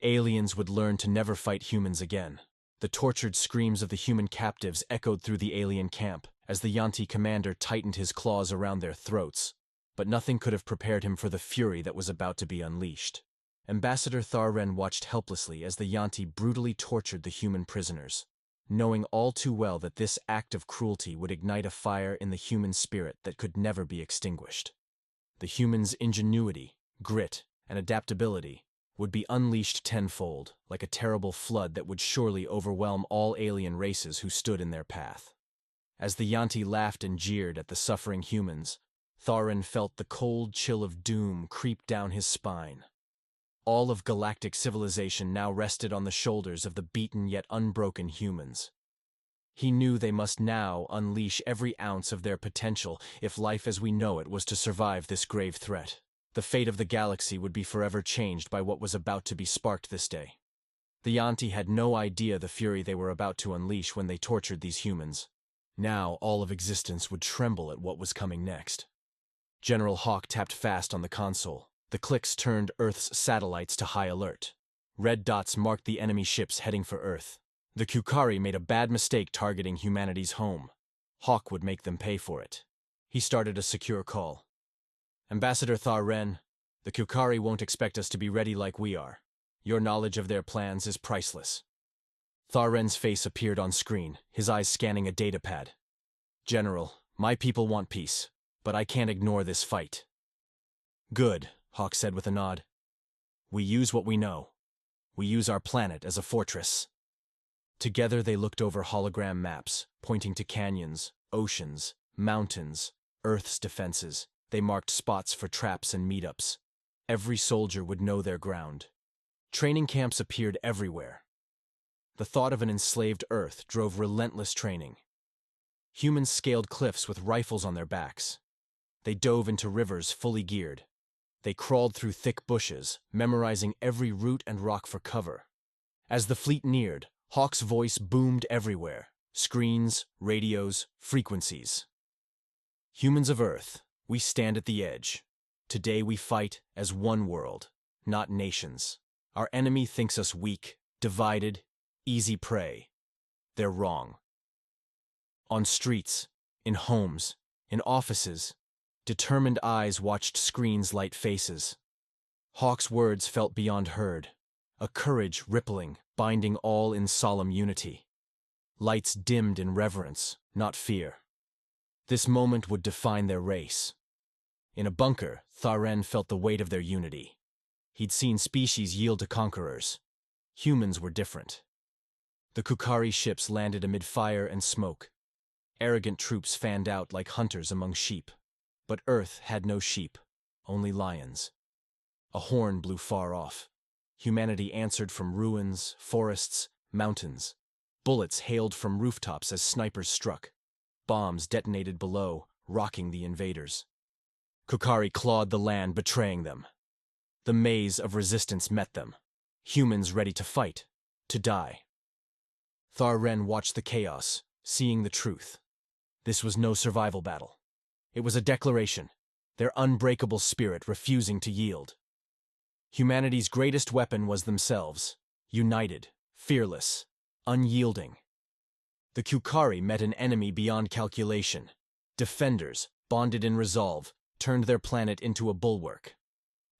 Aliens would learn to never fight humans again. The tortured screams of the human captives echoed through the alien camp as the Yanti commander tightened his claws around their throats, but nothing could have prepared him for the fury that was about to be unleashed. Ambassador Tharren watched helplessly as the Yanti brutally tortured the human prisoners, knowing all too well that this act of cruelty would ignite a fire in the human spirit that could never be extinguished. The humans' ingenuity, grit, and adaptability would be unleashed tenfold, like a terrible flood that would surely overwhelm all alien races who stood in their path. As the Yanti laughed and jeered at the suffering humans, Tharren felt the cold chill of doom creep down his spine. All of galactic civilization now rested on the shoulders of the beaten yet unbroken humans. He knew they must now unleash every ounce of their potential if life as we know it was to survive this grave threat. The fate of the galaxy would be forever changed by what was about to be sparked this day. The Yanti had no idea the fury they were about to unleash when they tortured these humans. Now all of existence would tremble at what was coming next. General Hawk tapped fast on the console. The clicks turned Earth's satellites to high alert. Red dots marked the enemy ships heading for Earth. The Kukari made a bad mistake targeting humanity's home. Hawk would make them pay for it. He started a secure call. Ambassador Tharren, the Kukari won't expect us to be ready like we are. Your knowledge of their plans is priceless. Tharren's face appeared on screen, his eyes scanning a datapad. General, my people want peace, but I can't ignore this fight. Good, Hawk said with a nod. We use what we know. We use our planet as a fortress. Together they looked over hologram maps, pointing to canyons, oceans, mountains, Earth's defenses. They marked spots for traps and meetups. Every soldier would know their ground. Training camps appeared everywhere. The thought of an enslaved Earth drove relentless training. Humans scaled cliffs with rifles on their backs. They dove into rivers fully geared. They crawled through thick bushes, memorizing every root and rock for cover. As the fleet neared, Hawk's voice boomed everywhere. Screens, radios, frequencies. Humans of Earth, we stand at the edge. Today we fight as one world, not nations. Our enemy thinks us weak, divided, easy prey. They're wrong. On streets, in homes, in offices, determined eyes watched screens light faces. Hawk's words felt beyond heard, a courage rippling, binding all in solemn unity. Lights dimmed in reverence, not fear. This moment would define their race. In a bunker, Tharren felt the weight of their unity. He'd seen species yield to conquerors. Humans were different. The Kukari ships landed amid fire and smoke. Arrogant troops fanned out like hunters among sheep. But Earth had no sheep, only lions. A horn blew far off. Humanity answered from ruins, forests, mountains. Bullets hailed from rooftops as snipers struck. Bombs detonated below, rocking the invaders. Kukari clawed the land, betraying them. The maze of resistance met them. Humans ready to fight, to die. Tharren watched the chaos, seeing the truth. This was no survival battle. It was a declaration, their unbreakable spirit refusing to yield. Humanity's greatest weapon was themselves, united, fearless, unyielding. The Kukari met an enemy beyond calculation. Defenders, bonded in resolve, turned their planet into a bulwark.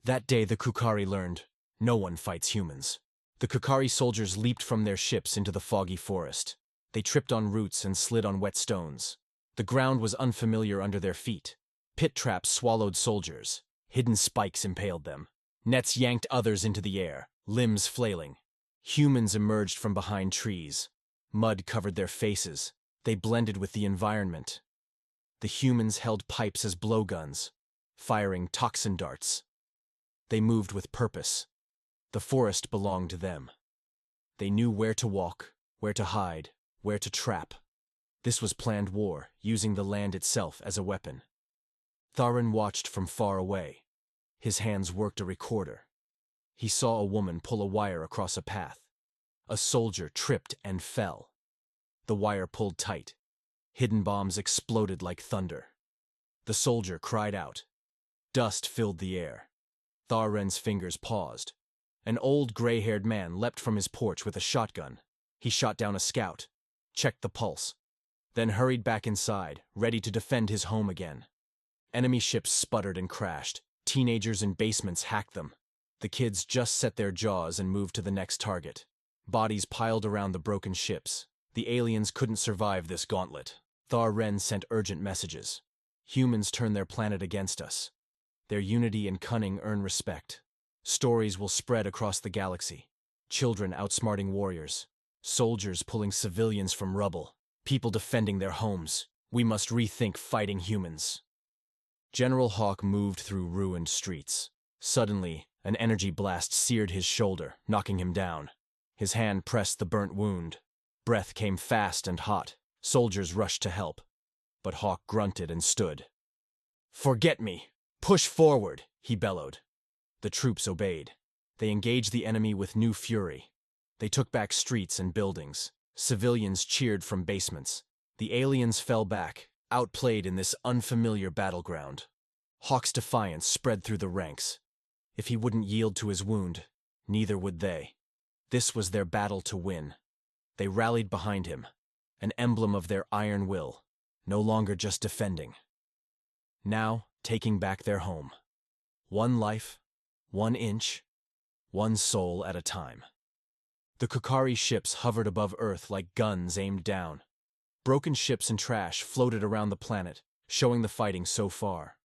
That day the Kukari learned, no one fights humans. The Kukari soldiers leaped from their ships into the foggy forest. They tripped on roots and slid on wet stones. The ground was unfamiliar under their feet. Pit traps swallowed soldiers. Hidden spikes impaled them. Nets yanked others into the air, limbs flailing. Humans emerged from behind trees. Mud covered their faces. They blended with the environment. The humans held pipes as blowguns, firing toxin darts. They moved with purpose. The forest belonged to them. They knew where to walk, where to hide, where to trap. This was planned war, using the land itself as a weapon. Tharren watched from far away. His hands worked a recorder. He saw a woman pull a wire across a path. A soldier tripped and fell. The wire pulled tight. Hidden bombs exploded like thunder. The soldier cried out. Dust filled the air. Tharren's fingers paused. An old gray-haired man leapt from his porch with a shotgun. He shot down a scout, checked the pulse, then hurried back inside, ready to defend his home again. Enemy ships sputtered and crashed. Teenagers in basements hacked them. The kids just set their jaws and moved to the next target. Bodies piled around the broken ships. The aliens couldn't survive this gauntlet. Thar-Ren sent urgent messages. Humans turn their planet against us. Their unity and cunning earn respect. Stories will spread across the galaxy. Children outsmarting warriors. Soldiers pulling civilians from rubble. People defending their homes. We must rethink fighting humans. General Hawk moved through ruined streets. Suddenly, an energy blast seared his shoulder, knocking him down. His hand pressed the burnt wound. Breath came fast and hot. Soldiers rushed to help. But Hawk grunted and stood. "Forget me! Push forward!" he bellowed. The troops obeyed. They engaged the enemy with new fury. They took back streets and buildings. Civilians cheered from basements. The aliens fell back, outplayed in this unfamiliar battleground. Hawk's defiance spread through the ranks. If he wouldn't yield to his wound, neither would they. This was their battle to win. They rallied behind him, an emblem of their iron will, no longer just defending. Now, taking back their home. One life, 1 inch, 1 soul at a time. The Kukari ships hovered above Earth like guns aimed down. Broken ships and trash floated around the planet, showing the fighting so far.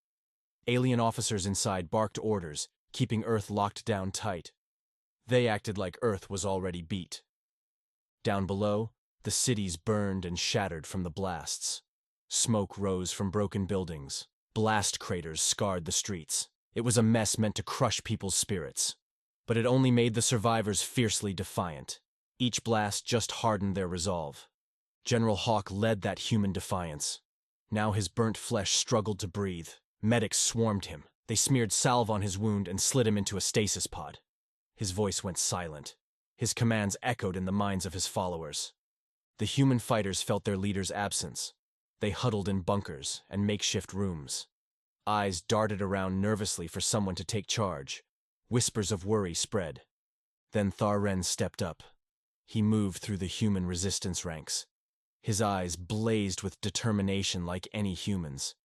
Alien officers inside barked orders, keeping Earth locked down tight. They acted like Earth was already beat. Down below, the cities burned and shattered from the blasts. Smoke rose from broken buildings. Blast craters scarred the streets. It was a mess meant to crush people's spirits. But it only made the survivors fiercely defiant. Each blast just hardened their resolve. General Hawk led that human defiance. Now his burnt flesh struggled to breathe. Medics swarmed him. They smeared salve on his wound and slid him into a stasis pod. His voice went silent. His commands echoed in the minds of his followers. The human fighters felt their leader's absence. They huddled in bunkers and makeshift rooms. Eyes darted around nervously for someone to take charge. Whispers of worry spread. Then Thar-Ren stepped up. He moved through the human resistance ranks. His eyes blazed with determination like any human's.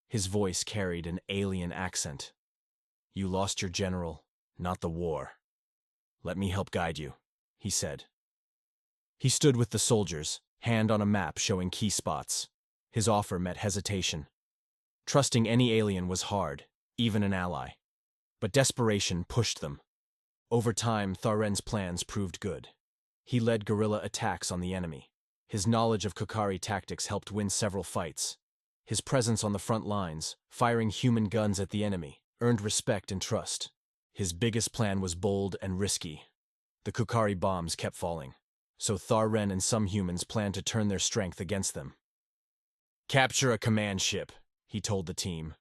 His voice carried an alien accent. "You lost your general, not the war. Let me help guide you," he said. He stood with the soldiers, hand on a map showing key spots. His offer met hesitation. Trusting any alien was hard, even an ally. But desperation pushed them. Over time, Thar-Ren's plans proved good. He led guerrilla attacks on the enemy. His knowledge of Kukari tactics helped win several fights. His presence on the front lines, firing human guns at the enemy, earned respect and trust. His biggest plan was bold and risky. The Kukari bombs kept falling, so Thar-Ren and some humans planned to turn their strength against them. "Capture a command ship," he told the team.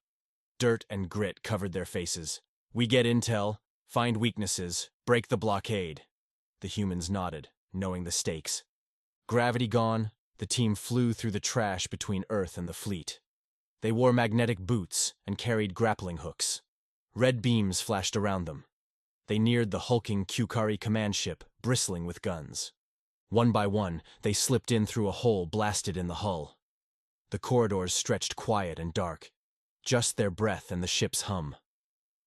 Dirt and grit covered their faces. "We get intel, find weaknesses, break the blockade." The humans nodded, knowing the stakes. Gravity gone, the team flew through the trash between Earth and the fleet. They wore magnetic boots and carried grappling hooks. Red beams flashed around them. They neared the hulking Kukari command ship, bristling with guns. One by one, they slipped in through a hole blasted in the hull. The corridors stretched quiet and dark, just their breath and the ship's hum.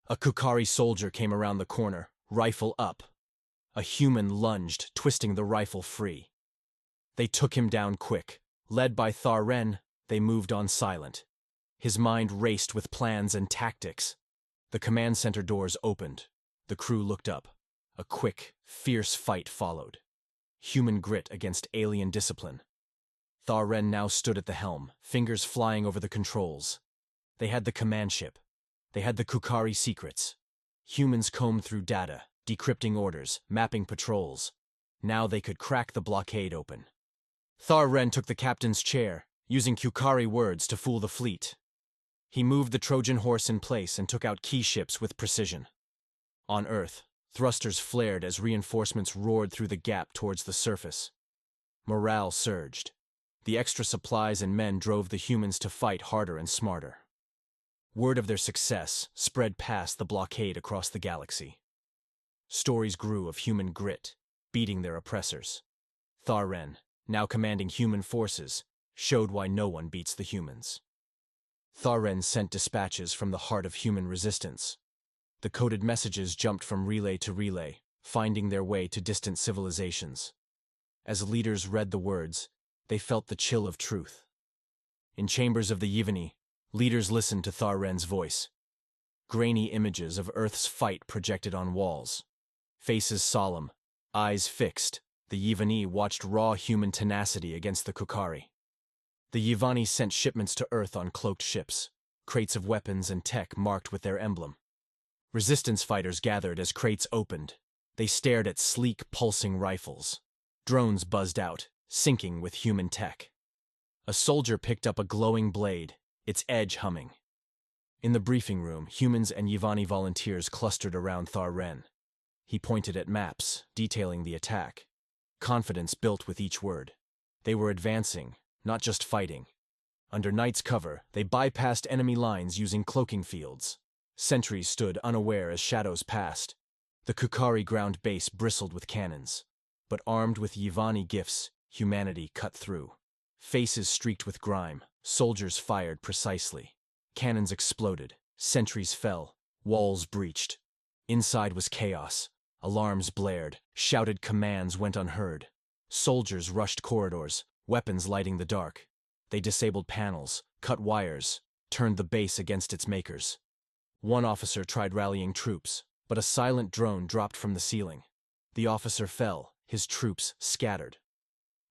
A Kukari soldier came around the corner, rifle up. A human lunged, twisting the rifle free. They took him down quick. Led by Thar-Ren, they moved on silent. His mind raced with plans and tactics. The command center doors opened. The crew looked up. A quick, fierce fight followed. Human grit against alien discipline. Thar-Ren now stood at the helm, fingers flying over the controls. They had the command ship. They had the Kukari secrets. Humans combed through data, decrypting orders, mapping patrols. Now they could crack the blockade open. Thar-Ren took the captain's chair, using Kukari words to fool the fleet. He moved the Trojan horse in place and took out key ships with precision. On Earth, thrusters flared as reinforcements roared through the gap towards the surface. Morale surged. The extra supplies and men drove the humans to fight harder and smarter. Word of their success spread past the blockade across the galaxy. Stories grew of human grit, beating their oppressors. Tharren, now commanding human forces, showed why no one beats the humans. Tharren sent dispatches from the heart of human resistance. The coded messages jumped from relay to relay, finding their way to distant civilizations. As leaders read the words, they felt the chill of truth. In chambers of the Yevani, leaders listened to Tharren's voice. Grainy images of Earth's fight projected on walls. Faces solemn, eyes fixed, the Yevani watched raw human tenacity against the Kukari. The Yevani sent shipments to Earth on cloaked ships, crates of weapons and tech marked with their emblem. Resistance fighters gathered as crates opened. They stared at sleek, pulsing rifles. Drones buzzed out, syncing with human tech. A soldier picked up a glowing blade, its edge humming. In the briefing room, humans and Yevani volunteers clustered around Tharren. He pointed at maps, detailing the attack. Confidence built with each word. They were advancing, not just fighting. Under night's cover, they bypassed enemy lines using cloaking fields. Sentries stood unaware as shadows passed. The Kukari ground base bristled with cannons. But armed with Yevani gifts, humanity cut through. Faces streaked with grime, soldiers fired precisely. Cannons exploded, sentries fell, walls breached. Inside was chaos. Alarms blared, shouted commands went unheard. Soldiers rushed corridors, weapons lighting the dark. They disabled panels, cut wires, turned the base against its makers. One officer tried rallying troops, but a silent drone dropped from the ceiling. The officer fell, his troops scattered.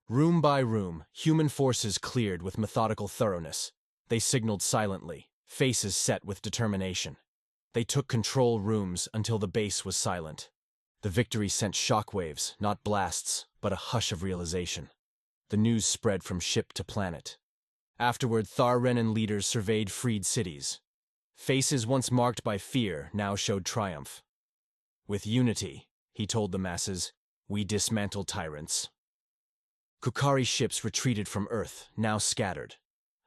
Room by room, human forces cleared with methodical thoroughness. They signaled silently, faces set with determination. They took control rooms until the base was silent. The victory sent shockwaves, not blasts, but a hush of realization. The news spread from ship to planet. Afterward, Tharren and leaders surveyed freed cities. Faces once marked by fear now showed triumph. With unity, he told the masses, we dismantle tyrants. Kukari ships retreated from Earth, now scattered.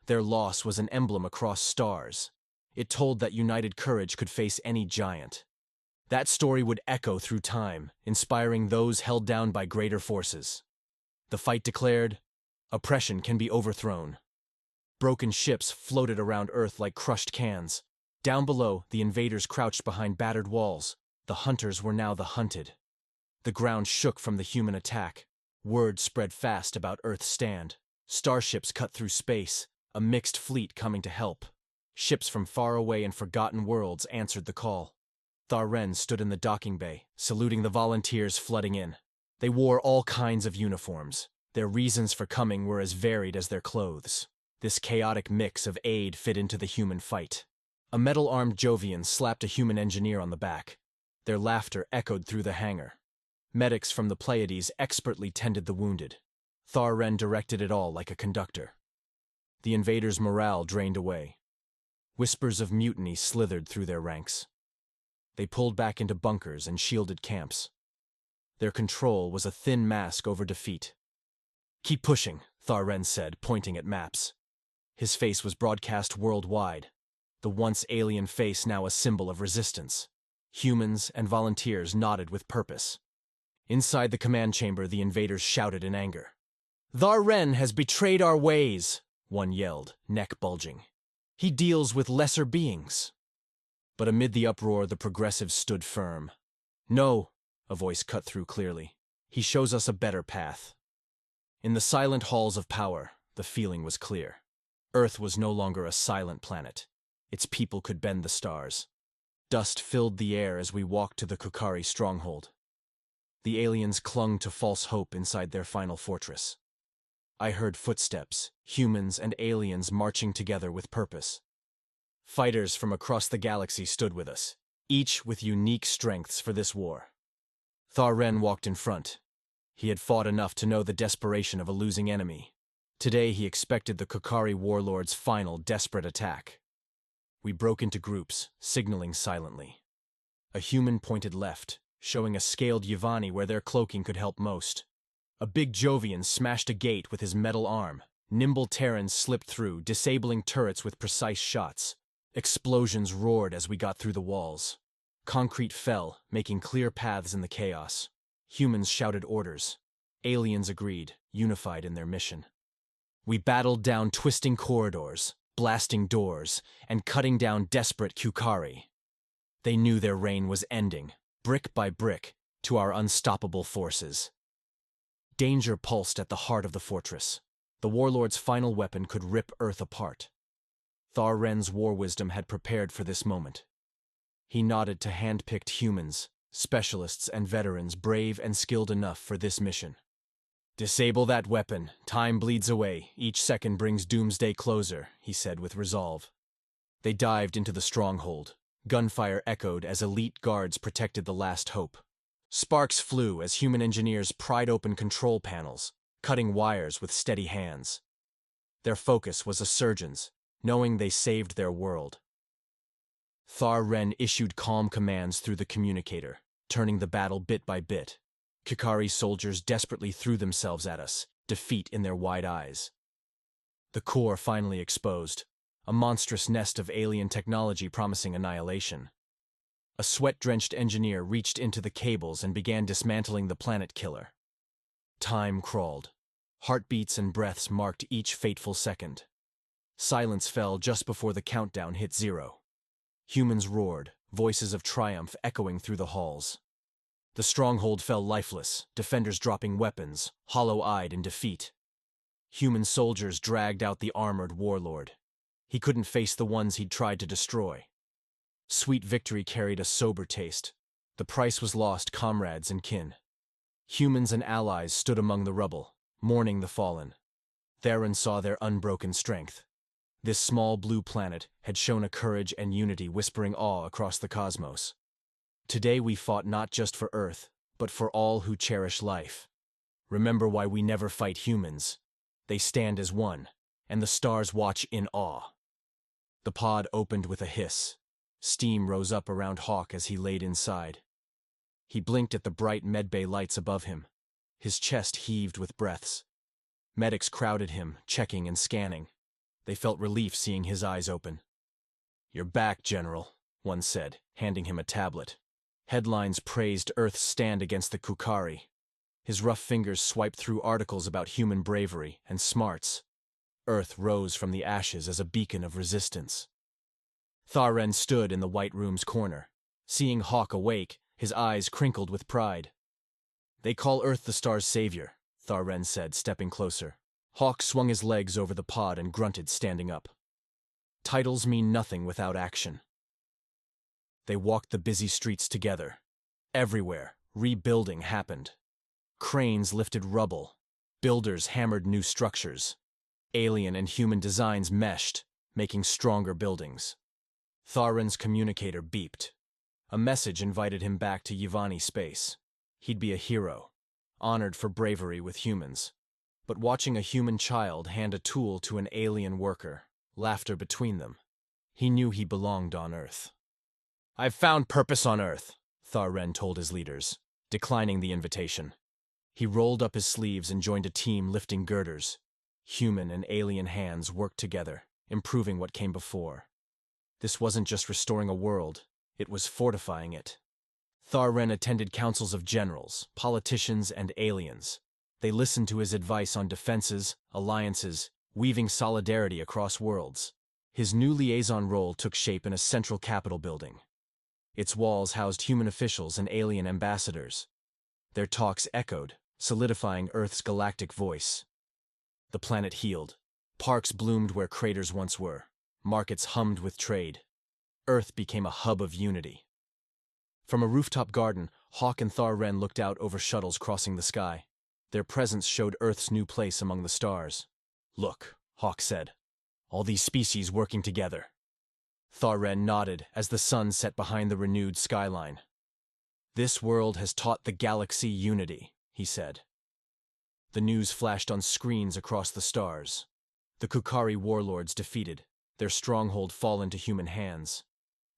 Their loss was an emblem across stars. It told that united courage could face any giant. That story would echo through time, inspiring those held down by greater forces. The fight declared, oppression can be overthrown. Broken ships floated around Earth like crushed cans. Down below, the invaders crouched behind battered walls. The hunters were now the hunted. The ground shook from the human attack. Word spread fast about Earth's stand. Starships cut through space, a mixed fleet coming to help. Ships from faraway and forgotten worlds answered the call. Tharren stood in the docking bay, saluting the volunteers flooding in. They wore all kinds of uniforms. Their reasons for coming were as varied as their clothes. This chaotic mix of aid fit into the human fight. A metal-armed Jovian slapped a human engineer on the back. Their laughter echoed through the hangar. Medics from the Pleiades expertly tended the wounded. Tharren directed it all like a conductor. The invaders' morale drained away. Whispers of mutiny slithered through their ranks. They pulled back into bunkers and shielded camps. Their control was a thin mask over defeat. Keep pushing, Tharren said, pointing at maps. His face was broadcast worldwide. The once alien face now a symbol of resistance. Humans and volunteers nodded with purpose. Inside the command chamber, the invaders shouted in anger. Tharren has betrayed our ways, one yelled, neck bulging. He deals with lesser beings. But amid the uproar, the progressives stood firm. No, a voice cut through clearly. He shows us a better path. In the silent halls of power, the feeling was clear. Earth was no longer a silent planet. Its people could bend the stars. Dust filled the air as we walked to the Kukari stronghold. The aliens clung to false hope inside their final fortress. I heard footsteps, humans and aliens marching together with purpose. Fighters from across the galaxy stood with us, each with unique strengths for this war. Tharren walked in front. He had fought enough to know the desperation of a losing enemy. Today he expected the Kukari warlord's final desperate attack. We broke into groups, signaling silently. A human pointed left, showing a scaled Yevani where their cloaking could help most. A big Jovian smashed a gate with his metal arm. Nimble Terrans slipped through, disabling turrets with precise shots. Explosions roared as we got through the walls. Concrete fell, making clear paths in the chaos. Humans shouted orders. Aliens agreed, unified in their mission. We battled down twisting corridors, blasting doors, and cutting down desperate Kukari. They knew their reign was ending, brick by brick, to our unstoppable forces. Danger pulsed at the heart of the fortress. The warlord's final weapon could rip Earth apart. Thar-Ren's war wisdom had prepared for this moment. He nodded to hand-picked humans, specialists and veterans brave and skilled enough for this mission. "Disable that weapon. Time bleeds away. Each second brings doomsday closer," he said with resolve. They dived into the stronghold. Gunfire echoed as elite guards protected the last hope. Sparks flew as human engineers pried open control panels, cutting wires with steady hands. Their focus was a surgeon's, knowing they saved their world. Thar-Ren issued calm commands through the communicator, turning the battle bit by bit. Kukari soldiers desperately threw themselves at us, defeat in their wide eyes. The core finally exposed, a monstrous nest of alien technology promising annihilation. A sweat-drenched engineer reached into the cables and began dismantling the planet killer. Time crawled. Heartbeats and breaths marked each fateful second. Silence fell just before the countdown hit 0. Humans roared, voices of triumph echoing through the halls. The stronghold fell lifeless, defenders dropping weapons, hollow-eyed in defeat. Human soldiers dragged out the armored warlord. He couldn't face the ones he'd tried to destroy. Sweet victory carried a sober taste. The price was lost comrades and kin. Humans and allies stood among the rubble, mourning the fallen. Theron saw their unbroken strength. This small blue planet had shown a courage and unity whispering awe across the cosmos. Today we fought not just for Earth, but for all who cherish life. Remember why we never fight humans. They stand as one, and the stars watch in awe. The pod opened with a hiss. Steam rose up around Hawk as he laid inside. He blinked at the bright medbay lights above him. His chest heaved with breaths. Medics crowded him, checking and scanning. They felt relief seeing his eyes open. "You're back, General," one said, handing him a tablet. Headlines praised Earth's stand against the Kukari. His rough fingers swiped through articles about human bravery and smarts. Earth rose from the ashes as a beacon of resistance. Thar-Ren stood in the White Room's corner. Seeing Hawk awake, his eyes crinkled with pride. "They call Earth the star's savior," Thar-Ren said, stepping closer. Hawk swung his legs over the pod and grunted, standing up. "Titles mean nothing without action." They walked the busy streets together. Everywhere, rebuilding happened. Cranes lifted rubble. Builders hammered new structures. Alien and human designs meshed, making stronger buildings. Thar-Ren's communicator beeped. A message invited him back to Yavani space. He'd be a hero, honored for bravery with humans. But watching a human child hand a tool to an alien worker, laughter between them, he knew he belonged on Earth. "I've found purpose on Earth," Thar-Ren told his leaders, declining the invitation. He rolled up his sleeves and joined a team lifting girders. Human and alien hands worked together, improving what came before. This wasn't just restoring a world, it was fortifying it. Thar-Ren attended councils of generals, politicians, and aliens. They listened to his advice on defenses, alliances, weaving solidarity across worlds. His new liaison role took shape in a central capital building. Its walls housed human officials and alien ambassadors. Their talks echoed, solidifying Earth's galactic voice. The planet healed. Parks bloomed where craters once were. Markets hummed with trade. Earth became a hub of unity. From a rooftop garden, Hawk and Thar-Ren looked out over shuttles crossing the sky. Their presence showed Earth's new place among the stars. "Look," Hawk said. "All these species working together." Thar-Ren nodded as the sun set behind the renewed skyline. "This world has taught the galaxy unity," he said. The news flashed on screens across the stars. The Kukari warlords defeated, their stronghold fallen to human hands.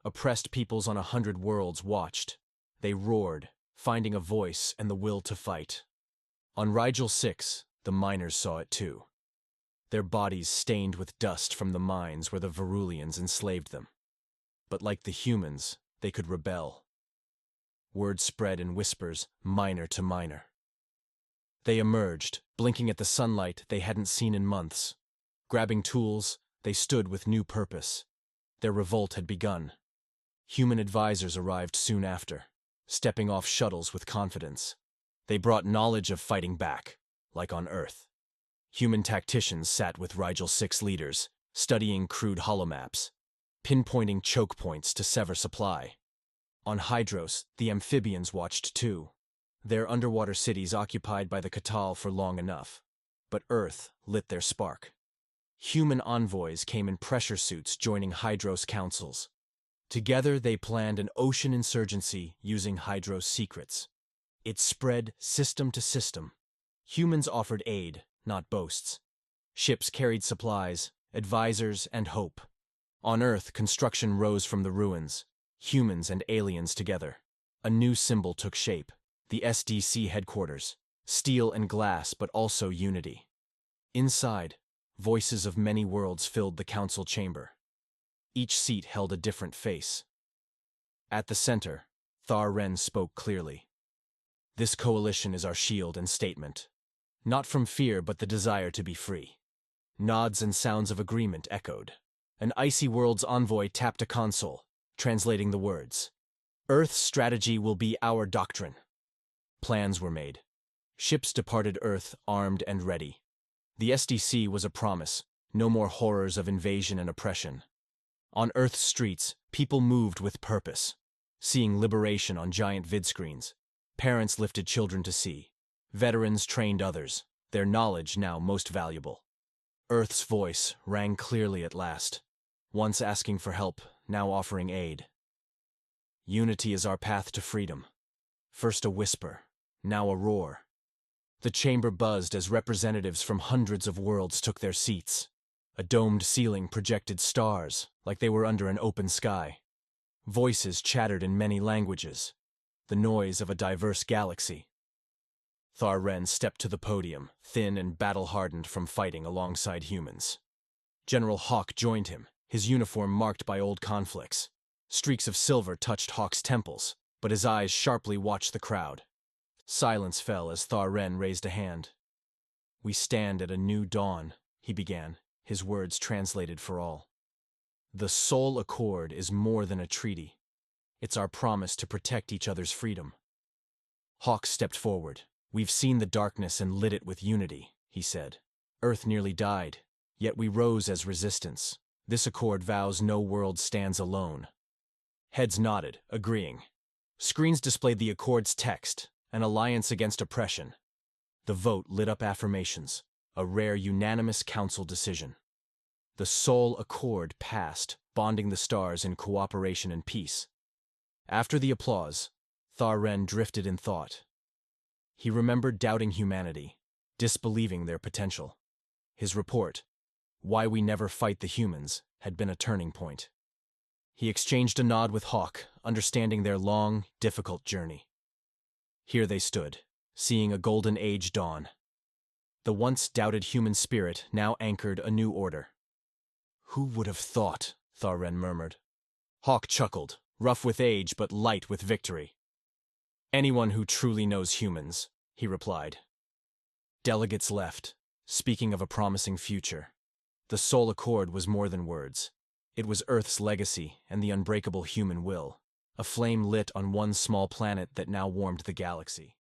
Oppressed peoples on 100 worlds watched. They roared, finding a voice and the will to fight. On Rigel 6, the miners saw it too. Their bodies stained with dust from the mines where the Verulians enslaved them. But like the humans, they could rebel. Word spread in whispers, minor to minor. They emerged, blinking at the sunlight they hadn't seen in months. Grabbing tools, they stood with new purpose. Their revolt had begun. Human advisors arrived soon after, stepping off shuttles with confidence. They brought knowledge of fighting back, like on Earth. Human tacticians sat with Rigel 6 leaders, studying crude holomaps, pinpointing choke points to sever supply. On Hydros, the amphibians watched too, their underwater cities occupied by the Catal for long enough. But Earth lit their spark. Human envoys came in pressure suits joining Hydros councils. Together they planned an ocean insurgency using Hydros secrets. It spread system to system. Humans offered aid, not boasts. Ships carried supplies, advisors, and hope. On Earth, construction rose from the ruins, humans and aliens together. A new symbol took shape, the SDC headquarters, steel and glass but also unity. Inside, voices of many worlds filled the council chamber. Each seat held a different face. At the center, Thar-Ren spoke clearly. This coalition is our shield and statement. Not from fear but the desire to be free. Nods and sounds of agreement echoed. An icy world's envoy tapped a console, translating the words. Earth's strategy will be our doctrine. Plans were made. Ships departed Earth armed and ready. The SDC was a promise, no more horrors of invasion and oppression. On Earth's streets, people moved with purpose, seeing liberation on giant vidscreens. Parents lifted children to see. Veterans trained others, their knowledge now most valuable. Earth's voice rang clearly at last, once asking for help, now offering aid. Unity is our path to freedom. First a whisper, now a roar. The chamber buzzed as representatives from hundreds of worlds took their seats. A domed ceiling projected stars, like they were under an open sky. Voices chattered in many languages, the noise of a diverse galaxy. Thar-Ren stepped to the podium, thin and battle-hardened from fighting alongside humans. General Hawk joined him, his uniform marked by old conflicts. Streaks of silver touched Hawk's temples, but his eyes sharply watched the crowd. Silence fell as Thar-Ren raised a hand. We stand at a new dawn, he began, his words translated for all. The Soul Accord is more than a treaty. It's our promise to protect each other's freedom. Hawk stepped forward. We've seen the darkness and lit it with unity, he said. Earth nearly died, yet we rose as resistance. This accord vows no world stands alone. Heads nodded, agreeing. Screens displayed the accord's text, an alliance against oppression. The vote lit up affirmations, a rare unanimous council decision. The Soul Accord passed, bonding the stars in cooperation and peace. After the applause, Thar-Ren drifted in thought. He remembered doubting humanity, disbelieving their potential. His report, Why We Never Fight the Humans, had been a turning point. He exchanged a nod with Hawk, understanding their long, difficult journey. Here they stood, seeing a golden age dawn. The once doubted human spirit now anchored a new order. Who would have thought? Thar-Ren murmured. Hawk chuckled, rough with age but light with victory. Anyone who truly knows humans, he replied. Delegates left, speaking of a promising future. The Soul Accord was more than words. It was Earth's legacy and the unbreakable human will, a flame lit on one small planet that now warmed the galaxy.